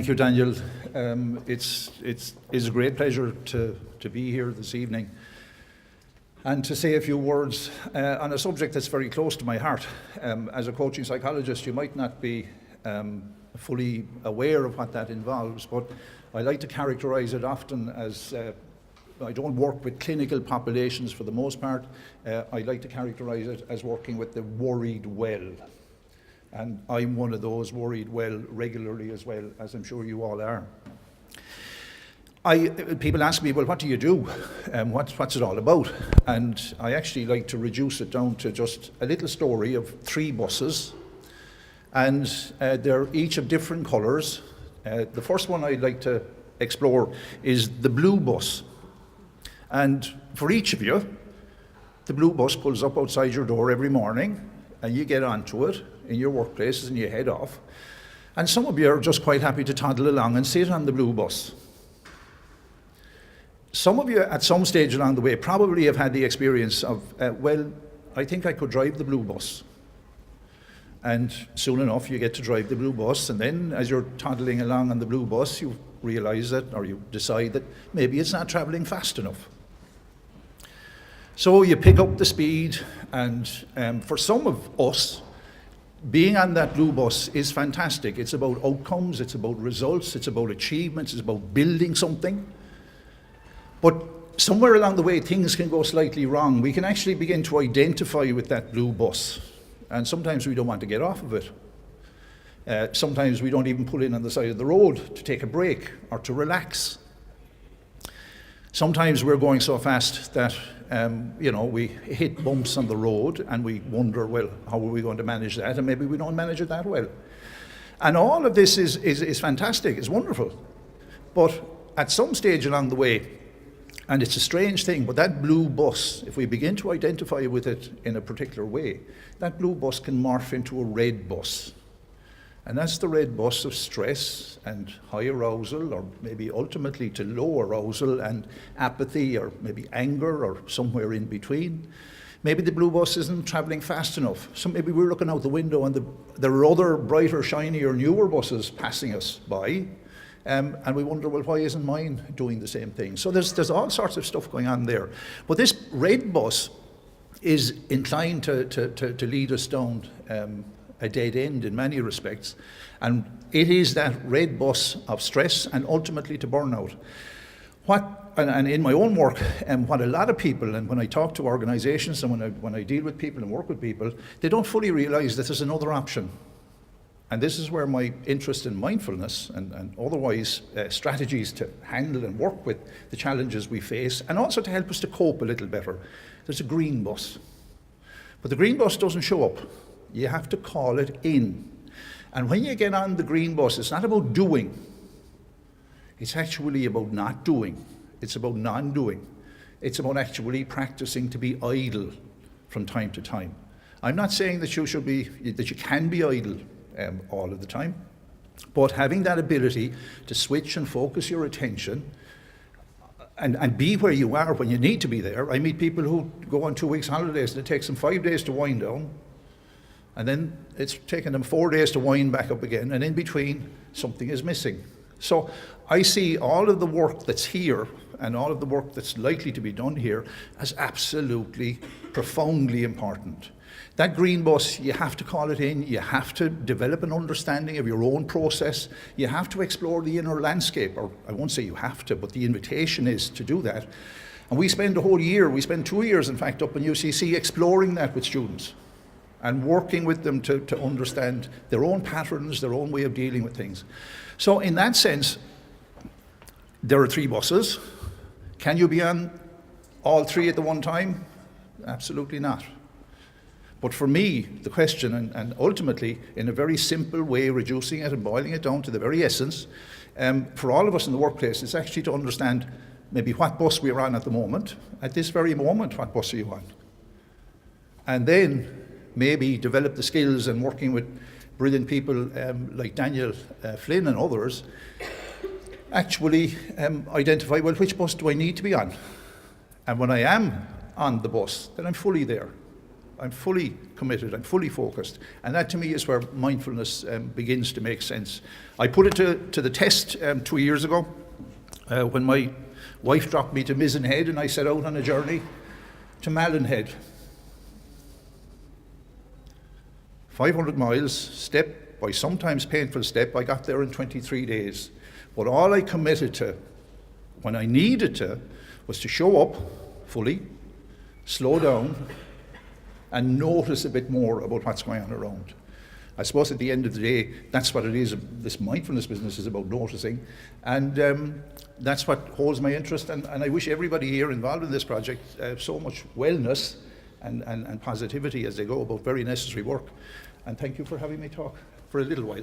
Thank you, Daniel. It's a great pleasure to be here this evening and to say a few words on a subject that's very close to my heart. As a coaching psychologist, you might not be fully aware of what that involves, but I like to characterize it often as I don't work with clinical populations for the most part. I like to characterize it as working with the worried well. And I'm one of those worried well regularly, as well, as I'm sure you all are. People ask me, well, what do you do? What's it all about? And I actually like to reduce it down to just a little story of 3 buses. And they're each of different colours. The first one I'd like to explore is the blue bus. And for each of you, the blue bus pulls up outside your door every morning, and you get onto it in your workplaces and you head off. And some of you are just quite happy to toddle along and sit on the blue bus. Some of you at some stage along the way probably have had the experience of, well, I think I could drive the blue bus. And soon enough you get to drive the blue bus, and then as you're toddling along on the blue bus, you realize that, or you decide that maybe it's not traveling fast enough. So you pick up the speed, and for some of us, being on that blue bus is fantastic. It's about outcomes, it's about results, it's about achievements, it's about building something. But somewhere along the way, things can go slightly wrong. We can actually begin to identify with that blue bus, and sometimes we don't want to get off of it. Sometimes we don't even pull in on the side of the road to take a break or to relax. Sometimes we're going so fast that we hit bumps on the road and we wonder, well, how are we going to manage that? And maybe we don't manage it that well. And all of this is fantastic, it's wonderful. But at some stage along the way, and it's a strange thing, but that blue bus, if we begin to identify with it in a particular way, that blue bus can morph into a red bus. And that's the red bus of stress and high arousal, or maybe ultimately to low arousal and apathy, or maybe anger, or somewhere in between. Maybe the blue bus isn't traveling fast enough. So maybe we're looking out the window and there are other brighter, shinier, newer buses passing us by. And we wonder, well, why isn't mine doing the same thing? So there's all sorts of stuff going on there. But this red bus is inclined to lead us down a dead end in many respects, and it is that red bus of stress and ultimately to burnout. And in my own work, what a lot of people, and when I talk to organizations and when I deal with people and work with people, they don't fully realize that there's another option. And this is where my interest in mindfulness and otherwise strategies to handle and work with the challenges we face, and also to help us to cope a little better. There's a green bus. But the green bus doesn't show up. You have to call it in. And when you get on the green bus, it's not about doing. It's actually about not doing. It's about non-doing. It's about actually practicing to be idle from time to time. I'm not saying that you can be idle all of the time, but having that ability to switch and focus your attention and be where you are when you need to be there. I meet people who go on 2 weeks holidays and it takes them 5 days to wind down, and then it's taken them 4 days to wind back up again, and in between something is missing. So I see all of the work that's here and all of the work that's likely to be done here as absolutely profoundly important. That green bus, you have to call it in, you have to develop an understanding of your own process, you have to explore the inner landscape, or I won't say you have to, but the invitation is to do that. And we spend a whole year, we spend 2 years in fact up in UCC exploring that with students and working with them to understand their own patterns, their own way of dealing with things. So in that sense, there are 3 buses. Can you be on all 3 at the one time? Absolutely not. But for me, the question, and ultimately, in a very simple way, reducing it and boiling it down to the very essence, for all of us in the workplace, it's actually to understand maybe what bus we're on at the moment. At this very moment, what bus are you on? And then maybe develop the skills, and working with brilliant people like Daniel Flynn and others, actually identify, well, which bus do I need to be on? And when I am on the bus, then I'm fully there. I'm fully committed, I'm fully focused. And that to me is where mindfulness begins to make sense. I put it to the test 2 years ago when my wife dropped me to Mizenhead and I set out on a journey to Mallinhead. 500 miles, step by sometimes painful step. I got there in 23 days. But all I committed to, when I needed to, was to show up fully, slow down, and notice a bit more about what's going on around. I suppose at the end of the day, that's what it is. This mindfulness business is about noticing. And that's what holds my interest. And I wish everybody here involved in this project so much wellness and positivity as they go about very necessary work. And thank you for having me talk for a little while.